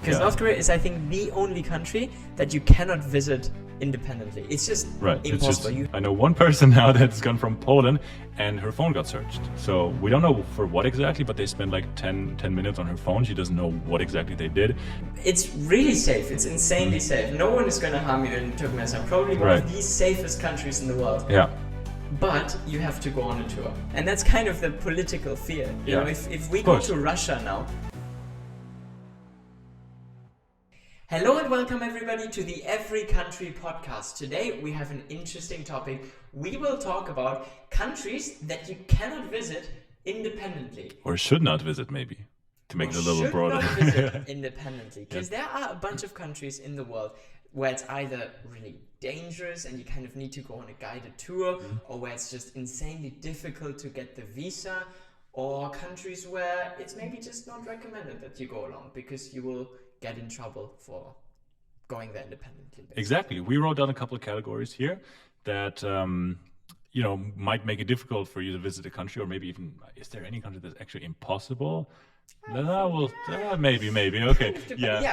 Because North Korea is, I think, the only country that you cannot visit independently. It's just impossible. I know one person now that's gone from Poland and her phone got searched. So we don't know for what exactly, but they spent like 10 minutes on her phone. She doesn't know what exactly they did. It's really safe. It's insanely safe. No one is going to harm you in Turkmenistan. Probably one of the safest countries in the world. Yeah. But you have to go on a tour. And that's kind of the political fear. You know, if we go to Russia now. Hello and welcome everybody to the Every Country podcast. Today we have an interesting topic. We will talk about countries that you cannot visit independently. Or should not visit, maybe, to make it a little broader. Should not visit independently. Because there are a bunch of countries in the world where it's either really dangerous and you kind of need to go on a guided tour, or where it's just insanely difficult to get the visa, or countries where it's maybe just not recommended that you go along because you will get in trouble for going there independently. Basically. Exactly. We wrote down a couple of categories here that might make it difficult for you to visit a country, or maybe even, is there any country that's actually impossible? Maybe. Okay. There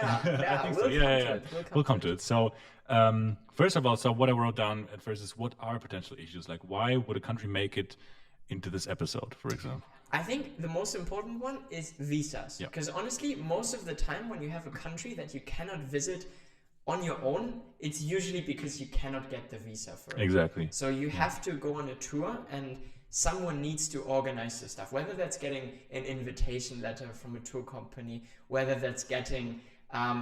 are. We'll come to it. So, first of all, what I wrote down at first is, what are potential issues? Like, why would a country make it into this episode, for example? I think the most important one is visas. Because honestly, most of the time when you have a country that you cannot visit on your own, it's usually because you cannot get the visa for it. Exactly. So you have to go on a tour, and someone needs to organize the stuff, whether that's getting an invitation letter from a tour company, whether that's getting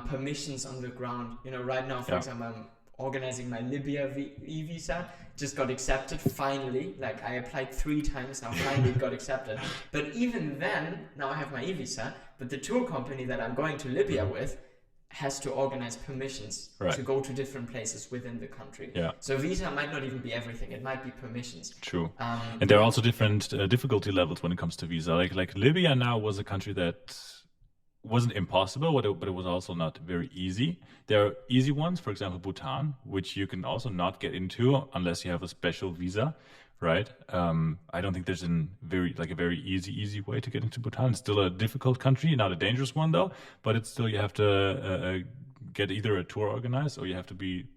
permissions on the ground. You know, right now, for example, I'm organizing my Libya e-visa, just got accepted finally. Like, I applied 3 times now, finally it got accepted. But even then, now I have my e-visa, but the tour company that I'm going to Libya with has to organize permissions to go to different places within the country. So visa might not even be everything, it might be permissions. True. And there are also different difficulty levels when it comes to visa. Like Libya now was a country that wasn't impossible, but it was also not very easy. There are easy ones, for example, Bhutan, which you can also not get into unless you have a special visa, right? I don't think there's a very easy way to get into Bhutan. It's still a difficult country, not a dangerous one though, but it's still, you have to get either a tour organized, or you have to be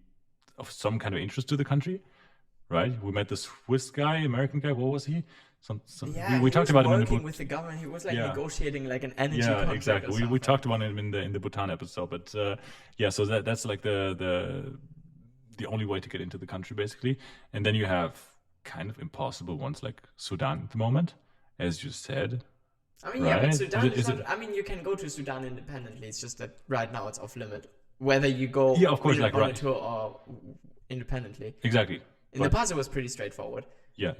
of some kind of interest to the country, right? We met this Swiss guy, American guy. What was he? We talked about him in the working with the government. He was negotiating like an energy contract. Exactly. We talked about him in the Bhutan episode, but so that's like the only way to get into the country basically. And then you have kind of impossible ones like Sudan at the moment, as you said. I mean, but Sudan I mean, you can go to Sudan independently. It's just that right now it's off limit whether you go on a tour or independently. Exactly. In the past, it was pretty straightforward. I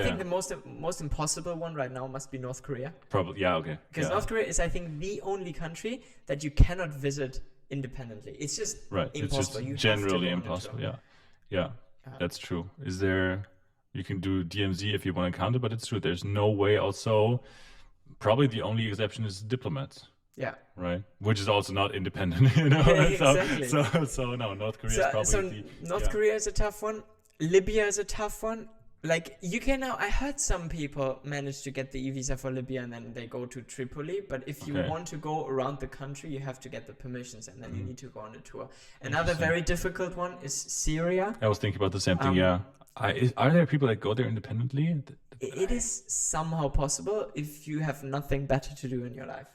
think the most impossible one right now must be North Korea. Probably, okay. Because North Korea is, I think, the only country that you cannot visit independently. It's just impossible. It's just generally impossible. Yeah, that's true. You can do DMZ if you want to count it, but it's true. There's no way. Also, probably the only exception is diplomats. Yeah. Right. Which is also not independent, you know. Exactly. So no, North Korea is probably North Korea is a tough one. Libya is a tough one. Like, you can now, I heard some people manage to get the e-visa for Libya and then they go to Tripoli, but if you want to go around the country, you have to get the permissions, and then you need to go on a tour. Another very difficult one is Syria. I was thinking about the same thing, Are there people that go there independently? It is somehow possible if you have nothing better to do in your life.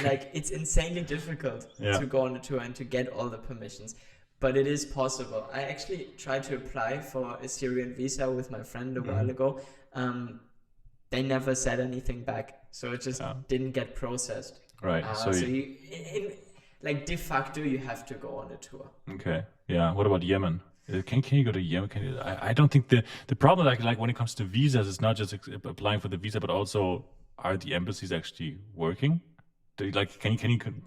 Like, it's insanely difficult to go on a tour and to get all the permissions. But it is possible. I actually tried to apply for a Syrian visa with my friend a while ago. They never said anything back, so it just didn't get processed. Right. So you, de facto, you have to go on a tour. Okay. Yeah. What about Yemen? Can you go to Yemen? I don't think the problem, like when it comes to visas, is not just applying for the visa, but also, are the embassies actually working? Like, can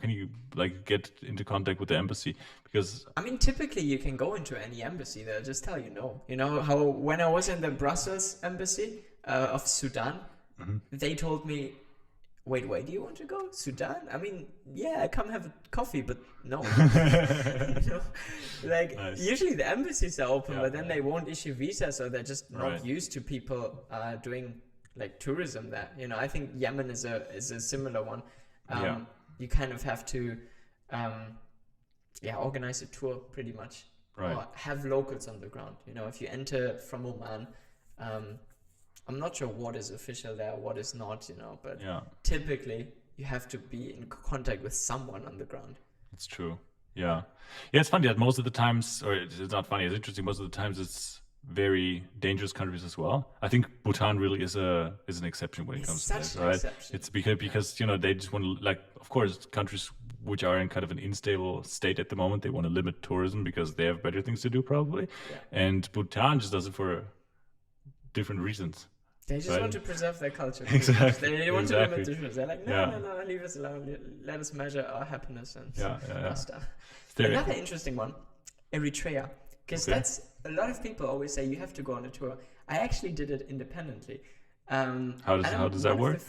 you like get into contact with the embassy? Because I mean, typically you can go into any embassy. They'll just tell you no. You know how when I was in the Brussels embassy of Sudan, they told me, wait, do you want to go Sudan? I mean, yeah, come have a coffee, but no. Usually the embassies are open, but then they won't issue visas, so they're just not used to people doing like tourism there. You know, I think Yemen is a similar one. you kind of have to, organize a tour pretty much, Right. or have locals on the ground. You know, if you enter from Oman, I'm not sure what is official there, what is not. You know, but Yeah, typically you have to be in contact with someone on the ground. it's true. Yeah. Yeah, it's funny that most of the times, or it's not funny, it's interesting, most of the times it's very dangerous countries as well. I think Bhutan really is an exception when it It's comes to such this, an right? exception. It's because you know they just want to, like, of course, countries which are in kind of an unstable state at the moment, they want to limit tourism because they have better things to do probably. Yeah. And Bhutan just does it for different reasons. They just Right. want to preserve their culture. Exactly, They want to limit exactly. the tours. They're like, no, Yeah. no, leave us alone. Let us measure our happiness and Yeah. basta. There- Another interesting one, Eritrea, because Okay. that's a lot of people always say you have to go on a tour. I actually did it independently. How and does that work?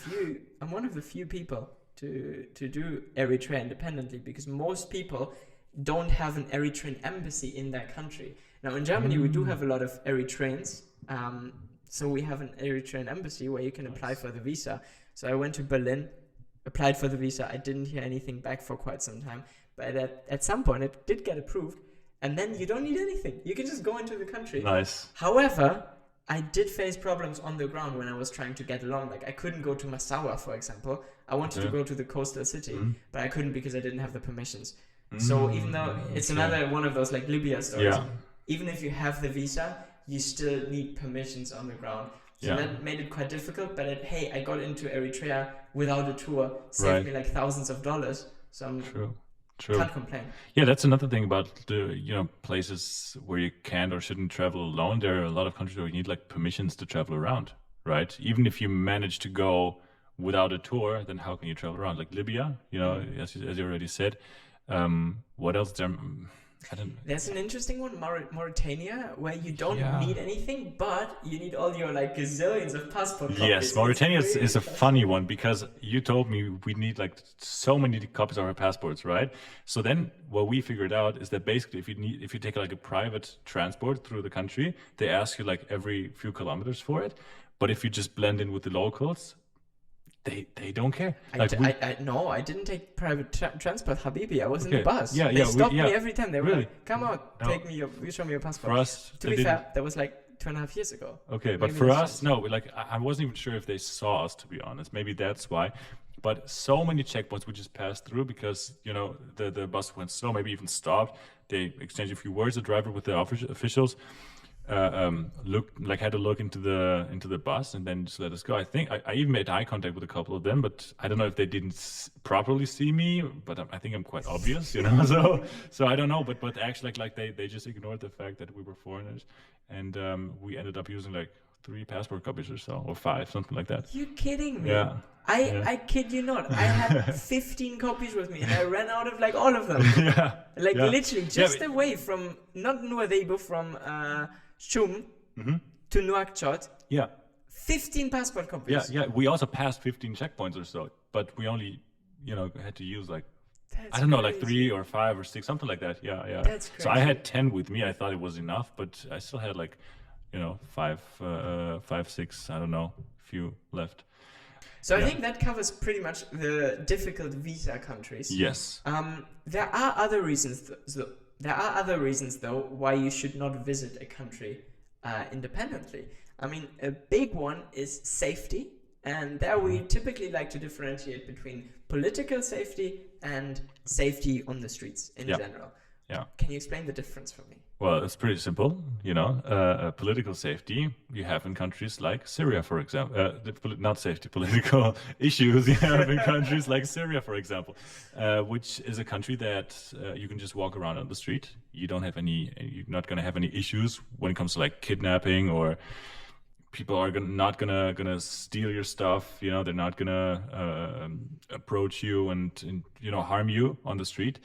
I'm one of the few people to do Eritrea independently, because most people don't have an Eritrean embassy in their country. Now in Germany we do have a lot of Eritreans, so we have an Eritrean embassy where you can apply for the visa. So I went to Berlin, applied for the visa. I didn't hear anything back for quite some time, but at some point it did get approved, and then you don't need anything. You can just go into the country. Nice. However, I did face problems on the ground when I was trying to get along. Like I couldn't go to Massawa, for example. I wanted to Okay. go to the coastal city, but I couldn't because I didn't have the permissions. Mm. So even though it's another one of those like Libya stories, Yeah. even if you have the visa, you still need permissions on the ground. So Yeah. that made it quite difficult. But hey, I got into Eritrea without a tour, saved Right. me like thousands of dollars. So I True. can't complain. Yeah, that's another thing about the places where you can't or shouldn't travel alone. There are a lot of countries where you need like permissions to travel around, right? Even if you manage to go without a tour, then how can you travel around? Like Libya, as you already said. What else? There, I don't. There's an interesting one, Mauritania, where you don't Yeah. need anything, but you need all your like gazillions of passport copies. Yes, Mauritania It's is a really funny one because you told me we need like so many copies of our passports, right? So then what we figured out is that basically if you take like a private transport through the country, they ask you like every few kilometers for it. But if you just blend in with the locals, they don't care. Like No, I didn't take private transport, Habibi. I was in the Okay. bus. Yeah, They yeah, stopped me yeah. every time. They were Really? like, "Come out, No. show me your passport." for us, To they be didn't. fair, that was like 2.5 years ago. Okay, but Maybe for that's us, just- no. Like I wasn't even sure if they saw us, to be honest. Maybe that's why. But so many checkpoints we just passed through because the bus went slow. Maybe even stopped. They exchanged a few words. The driver with the officials had to look into the bus and then just let us go. I think I even made eye contact with a couple of them, but I don't know if they didn't properly see me. But I think I'm quite obvious, So I don't know. But actually, like they just ignored the fact that we were foreigners, and we ended up using like 3 passport copies or so, or 5, something like that. You kidding me? Yeah. I kid you not. I had 15 copies with me, and I ran out of like all of them. Yeah. Like Yeah. literally just away from not Nuadeibo, from Shum to Nouakchott. Yeah. 15 passport copies. Yeah. We also passed 15 checkpoints or so, but we only, had to use like That's I don't know, like crazy. 3 or 5 or 6, something like that. Yeah. That's So I crazy. had 10 with me. I thought it was enough, but I still had like, 5, 6, I don't know, few left. So I Yeah. think that covers pretty much the difficult visa countries. Yes. There are other reasons. There are other reasons, though, why you should not visit a country independently. I mean, a big one is safety, and there we typically like to differentiate between political safety and safety on the streets in Yeah. general. Yeah. Can you explain the difference for me? Well, it's pretty simple, political safety you have in countries like Syria, for example. Not safety, political issues you have in countries like Syria, for example, which is a country that you can just walk around on the street. You're not going to have any issues when it comes to like kidnapping, or people are not gonna steal your stuff. They're not gonna approach you and harm you on the street.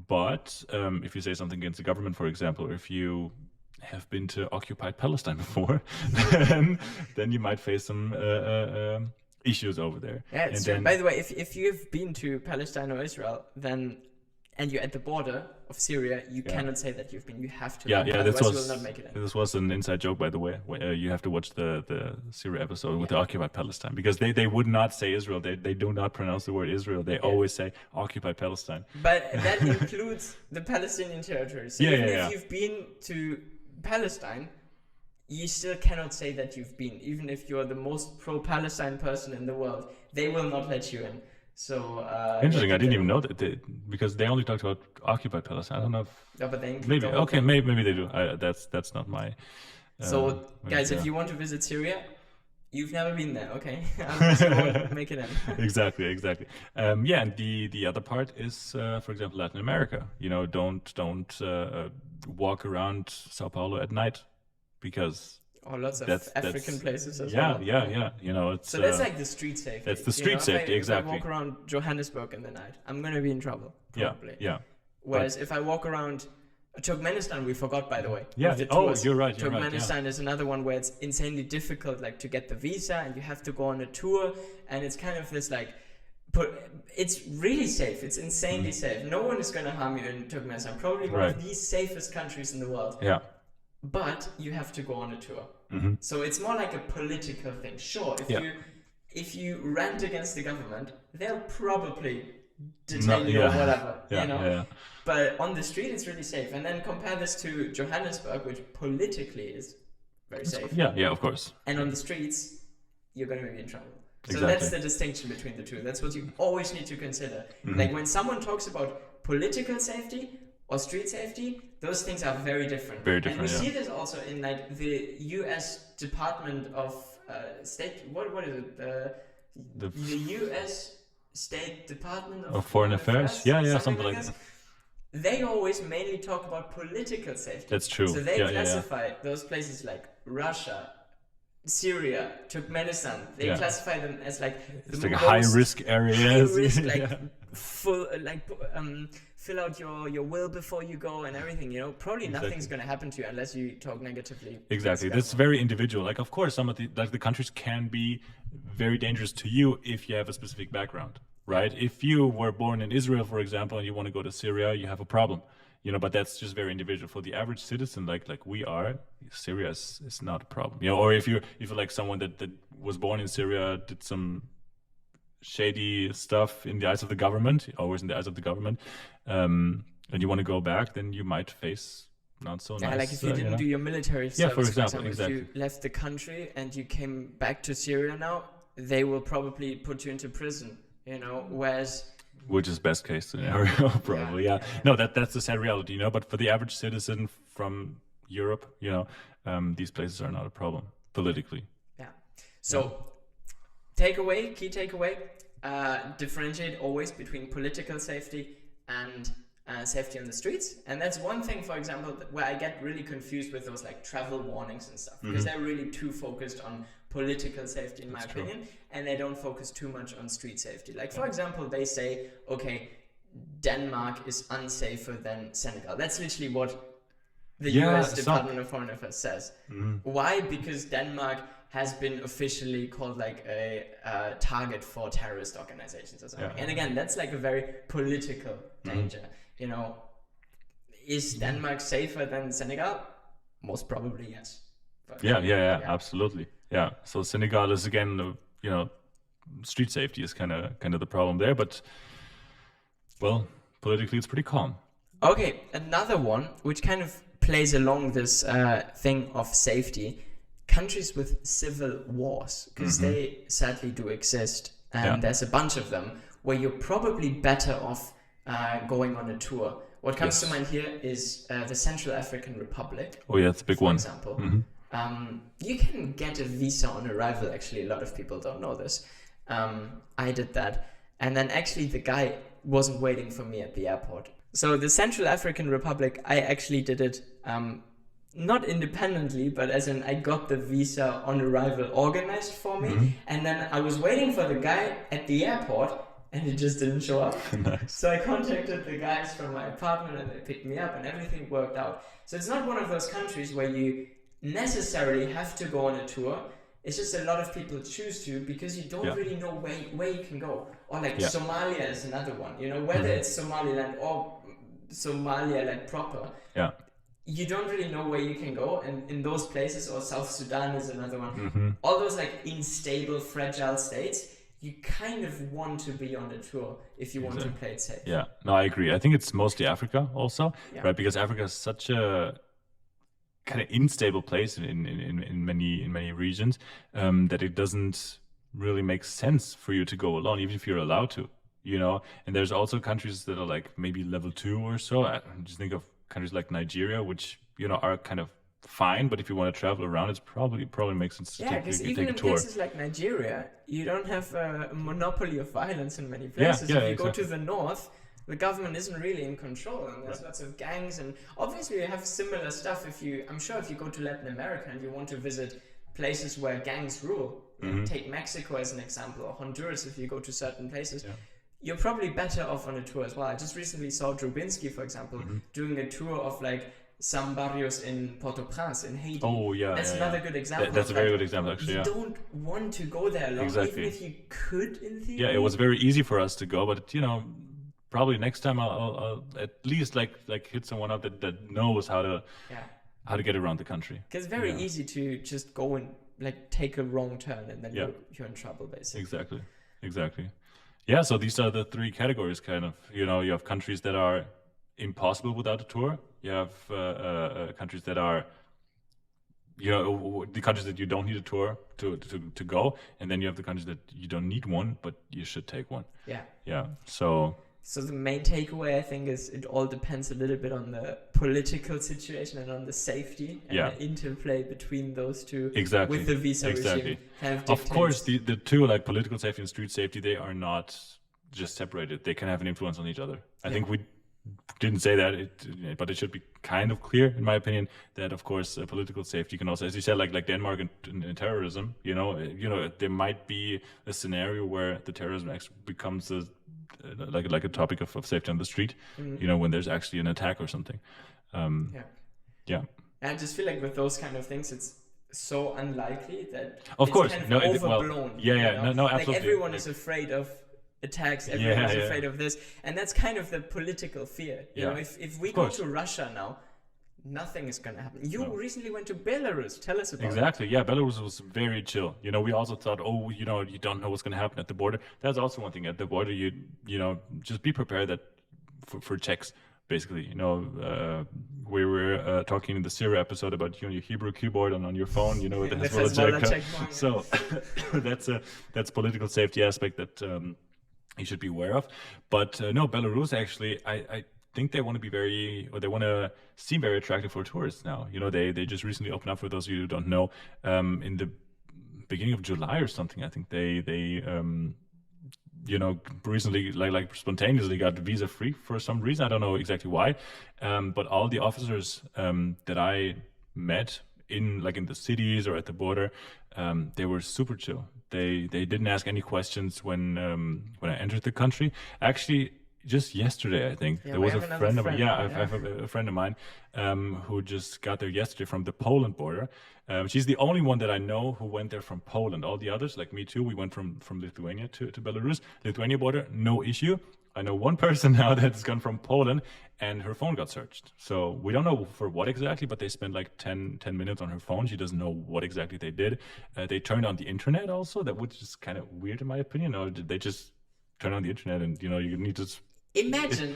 But if you say something against the government, for example, or if you have been to occupied Palestine before, then you might face some issues over there. Yeah, it's And true. then- By the way, if you've been to Palestine or Israel, then and you're at the border of Syria, you cannot say that you've been. You have to. Yeah, otherwise you will not make it in. This was an inside joke, by the way. You have to watch the Syria episode with the occupied Palestine, because they would not say Israel. They do not pronounce the word Israel. They always say occupied Palestine. But that includes the Palestinian territory. So if you've been to Palestine, you still cannot say that you've been. Even if you're the most pro-Palestine person in the world, they will not let you in. So interesting. I didn't even know that because they only talked about occupied Palestine. I don't know if but they maybe okay, maybe they do. That's not my. So guys, if you want to visit Syria, you've never been there, okay? You won't make it in. Exactly. Yeah, and the other part is, for example, Latin America. Don't walk around Sao Paulo at night, because. Or lots of African places as well. well. Yeah. It's so that's like the street safety. That's the street safety, exactly. If I walk around Johannesburg in the night, I'm gonna be in trouble, probably. Yeah. Whereas if I walk around Turkmenistan, we forgot, by the way. Yeah. You're right. Turkmenistan is another one where it's insanely difficult, like, to get the visa, and you have to go on a tour, and it's kind of this like. It's really safe. It's insanely safe. No one is gonna harm you in Turkmenistan. Probably one of the safest countries in the world. Yeah. But you have to go on a tour. So it's more like a political thing. Sure, if you rant against the government, they'll probably detain you or whatever, But on the street, it's really safe. And then compare this to Johannesburg, which politically is very safe. Yeah, of course. And on the streets, you're going to be in trouble. So Exactly. That's the distinction between the two. That's what you always need to consider. Like when someone talks about political safety or street safety, those things are very different. And we see this also in like the U.S. Department of State. What is it? The U.S. State Department of Foreign Affairs. Yeah, something like that. They always mainly talk about political safety. That's true. So they classify those places like Russia, Syria, Turkmenistan. They classify them as like it's like high risk areas. High risk, like full, like fill out your will before you go and everything. Probably nothing's going to happen to you unless you talk negatively. Exactly. That's very individual. Like, of course, some of the countries can be very dangerous to you if you have a specific background, right? If you were born in Israel, for example, and you want to go to Syria, you have a problem. But that's just very individual. For the average citizen, like we are, Syria is not a problem. Or if you're like someone that was born in Syria, did some shady stuff in the eyes of the government, always in the eyes of the government, and you want to go back, then you might face not so nice. Like if you didn't do your military service, for example, exactly. If you left the country and you came back to Syria now, they will probably put you into prison. Whereas. Which is best case scenario, probably. Yeah. No, that's the sad reality, But for the average citizen from Europe, these places are not a problem politically. Yeah. So, key takeaway: differentiate always between political safety and safety on the streets. And that's one thing, for example, where I get really confused with those like travel warnings and stuff, because they're really too focused on political safety, in my opinion, and they don't focus too much on street safety. Like, for example, they say, okay, Denmark is unsafer than Senegal. That's literally what the US Department of Foreign Affairs says. Why? Because Denmark has been officially called like a target for terrorist organizations or something. And again, that's like a very political danger. Is Denmark safer than Senegal? Most probably, yes. But, absolutely. Yeah. So Senegal is again, street safety is kind of the problem there, but well, politically it's pretty calm. Okay, another one which kind of plays along this thing of safety: countries with civil wars, because they sadly do exist, and there's a bunch of them where you're probably better off going on a tour. What comes to mind here is the Central African Republic. Oh yeah, it's a big one. For example. You can get a visa on arrival, actually. A lot of people don't know this. I did that. And then actually the guy wasn't waiting for me at the airport. So the Central African Republic, I actually did it not independently, but as in I got the visa on arrival organized for me. And then I was waiting for the guy at the airport, and he just didn't show up. Nice. So I contacted the guys from my apartment, and they picked me up, and everything worked out. So it's not one of those countries where you necessarily have to go on a tour. It's just a lot of people choose to because you don't really know where you can go. Or like Somalia is another one, whether it's Somaliland or Somalia like proper, Yeah. you don't really know where you can go, and in those places, or South Sudan is another one, Mm-hmm. all those like unstable, fragile states, you kind of want to be on a tour if you want to play it safe. Yeah, no, I agree. I think it's mostly Africa also, Yeah. right? Because Africa is such a kind of unstable place in many regions, that it doesn't really make sense for you to go alone, even if you're allowed to, you know. And there's also countries that are like maybe level 2 or so. I just think of countries like Nigeria, which, you know, are kind of fine, but if you want to travel around, it's probably makes sense to Yeah, because take even a in tour. places like Nigeria, you don't have a monopoly of violence in many places. Yeah, If you go exactly. to the north, the government isn't really in control, and there's lots of gangs, and obviously you have similar stuff. I'm sure if you go to Latin America and you want to visit places where gangs rule, take Mexico as an example, or Honduras, if you go to certain places, you're probably better off on a tour as well. I just recently saw Drubinski, for example, doing a tour of like some barrios in Port-au-Prince in Haiti. Oh yeah, that's another good example. That's a very good example, actually. You don't want to go there alone, even if you could in theory. Yeah, it was very easy for us to go, but you know, probably next time I'll at least like hit someone up that knows how to get around the country. Because it's very easy to just go and like take a wrong turn, and then you're in trouble, basically. Exactly. Yeah, so these are the 3 categories, kind of. You know, you have countries that are impossible without a tour. You have countries that are, you know, the countries that you don't need a tour to go, and then you have the countries that you don't need one, but you should take one. Yeah. So the main takeaway, I think, is it all depends a little bit on the political situation and on the safety and the interplay between those two. Exactly. With the visa regime. Kind of course, the two, like political safety and street safety, they are not just separated. They can have an influence on each other. I think we didn't say that, but it should be kind of clear, in my opinion, that of course political safety can also, as you said, like Denmark and terrorism. You know, there might be a scenario where the terrorism actually becomes like a topic of safety on the street. You know, when there's actually an attack or something. Yeah. And I just feel like with those kind of things, it's so unlikely that of course kind of overblown. You know? No, absolutely. Like everyone is afraid of attacks, everyone's afraid of this, and that's kind of the political fear. You know, if we go to Russia now, nothing is going to happen. You recently went to Belarus. Tell us about it. Exactly. Yeah, Belarus was very chill. You know, we also thought, you know, you don't know what's going to happen at the border. That's also one thing. At the border, you know, just be prepared that for checks. Basically, you know, we were talking in the Syria episode about, you know, your Hebrew keyboard on your phone. You know, it has Hezbollah check. So that's political safety aspect that you should be aware of. But no, Belarus actually, I think they want to seem very attractive for tourists now. You know, they just recently opened up, for those of you who don't know, in the beginning of July or something. I think they you know, recently like spontaneously got visa free for some reason. I don't know exactly why, but all the officers that I met in the cities or at the border, they were super chill. They didn't ask any questions when I entered the country. Actually, just yesterday, I think there was a friend of mine. I have a friend of mine who just got there yesterday from the Poland border. She's the only one that I know who went there from Poland. All the others, like me too, we went from Lithuania to Belarus. Lithuania border, no issue. I know one person now that's gone from Poland, and her phone got searched. So we don't know for what exactly, but they spent like 10 minutes on her phone. She doesn't know what exactly they did. They turned on the internet also. That was just kind of weird in my opinion. Or did they just turn on the internet and, you know, you need to... Imagine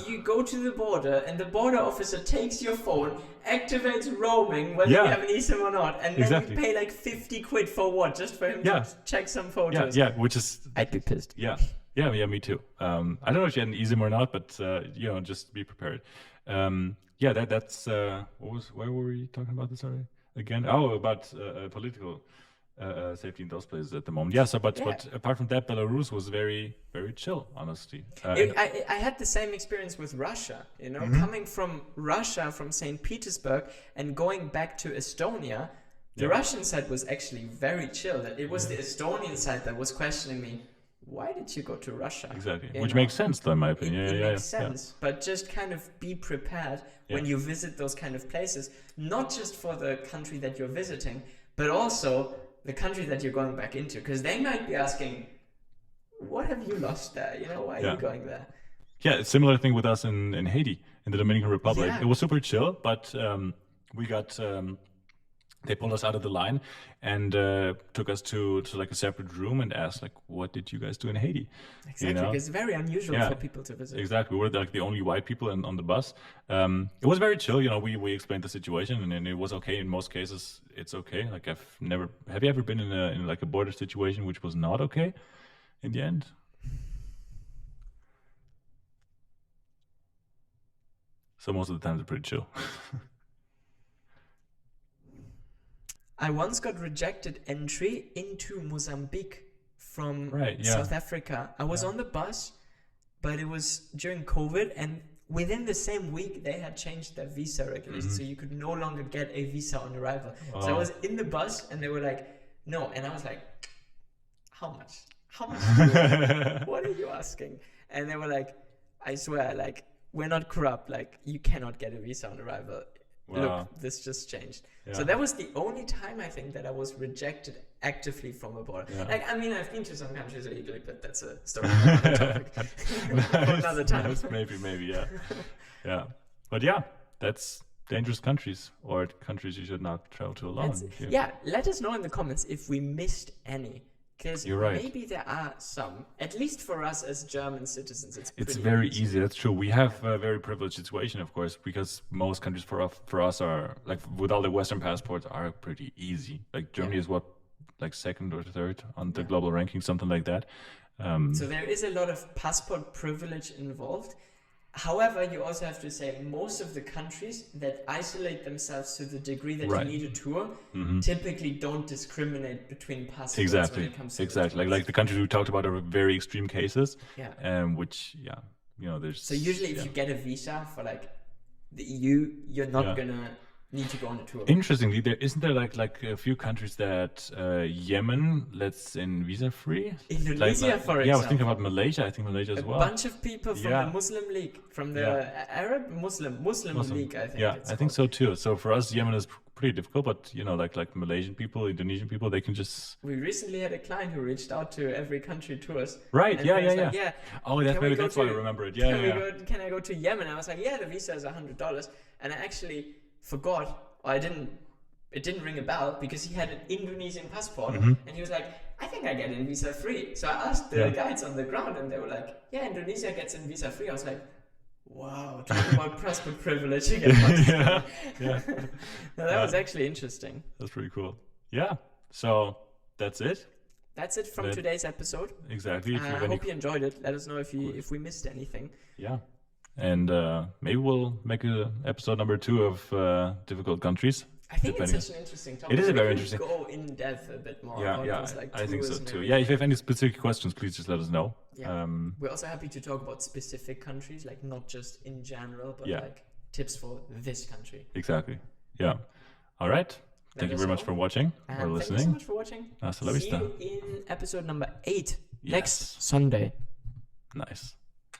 you go to the border and the border officer takes your phone, activates roaming, whether you have an eSIM or not, and then you pay like 50 quid for what? Just for him to check some photos. Yeah, which is... I'd be pissed. Yeah, me too. I don't know if you had an eSIM or not, but, you know, just be prepared. That's... where were we talking about this already? Again? Oh, about political... safety in those places at the moment. But apart from that, Belarus was very, very chill, honestly. I had the same experience with Russia, you know, coming from Russia, from St. Petersburg, and going back to Estonia. The Russian side was actually very chill. That it was the Estonian side that was questioning me. Why did you go to Russia? Exactly, which makes sense, though, in my opinion. It makes sense, but just kind of be prepared when you visit those kind of places, not just for the country that you're visiting, but also the country that you're going back into, because they might be asking, what have you lost there? You know, why are you going there? Yeah, similar thing with us in Haiti, in the Dominican Republic. Yeah. It was super chill, but we got they pulled us out of the line and took us to like a separate room and asked like, "What did you guys do in Haiti?" Exactly, because it's very unusual Yeah. for people to visit. Exactly, we were like the only white people on the bus. It was very chill, we explained the situation and it was okay. In most cases, it's okay. Like have you ever been in like a border situation which was not okay in the end? So most of the time they're pretty chill. I once got rejected entry into Mozambique from Right, yeah. South Africa. I was on the bus, but it was during COVID, and within the same week they had changed their visa regulations, so you could no longer get a visa on arrival. So I was in the bus, and they were like, "No," and I was like, "How much? How much? Do you want? What are you asking?" And they were like, "I swear, like, we're not corrupt. Like, you cannot get a visa on arrival. Wow. Look, this just changed." Yeah. So that was the only time I think that I was rejected actively from a border. Yeah. Like, I mean, I've been to some countries illegally, but that's a story for another topic. For another time. Maybe, yeah. Yeah. But yeah, that's dangerous countries or countries you should not travel to alone. Yeah, let us know in the comments if we missed any. Because You're right. maybe there are some, at least for us as German citizens, it's pretty very easy. That's true. We have a very privileged situation, of course, because most countries for us are like with all the Western passports are pretty easy. Like Germany is what, like second or third on the global ranking, something like that. So there is a lot of passport privilege involved. However, you also have to say most of the countries that isolate themselves to the degree that you need a tour typically don't discriminate between passports when it comes to like the countries we talked about are very extreme cases. Which there's. So usually, if you get a visa for like the EU, you're not gonna need to go on a tour. Interestingly, isn't there like a few countries that Yemen lets in visa free? Indonesia, for example. Yeah, I was thinking about Malaysia. I think Malaysia as well. A bunch of people from the Muslim League, from the Arab Muslim League, I think. Yeah, I think so too. So for us, Yemen is pretty difficult, but like Malaysian people, Indonesian people, they can just. We recently had a client who reached out to every country tours. Right. Yeah. Like, oh, that's why I remember it. Yeah. Can I go to Yemen? I was like, yeah, the visa is $100, and I actually forgot, or it didn't ring a bell because he had an Indonesian passport, and he was like, I think I get in visa free. So I asked the guides on the ground, and they were like, yeah, Indonesia gets in visa free. I was like, wow, talking about passport privilege again. That was actually interesting. That's pretty cool. Yeah. So that's it. That's it from today's episode. Exactly. I hope you enjoyed it. Let us know if we missed anything. Yeah. And maybe we'll make an episode number 2 of difficult countries. I think it's such an interesting topic. It is very interesting. Go in depth a bit more. I think so too. Yeah, if you have any specific questions, please just let us know. Yeah. We're also happy to talk about specific countries, like not just in general, but like tips for this country. Exactly. Yeah. All right. Thank you very much for watching or listening. Thank you so much for watching. Hasta la vista. See you in episode number 8 next Sunday. Nice.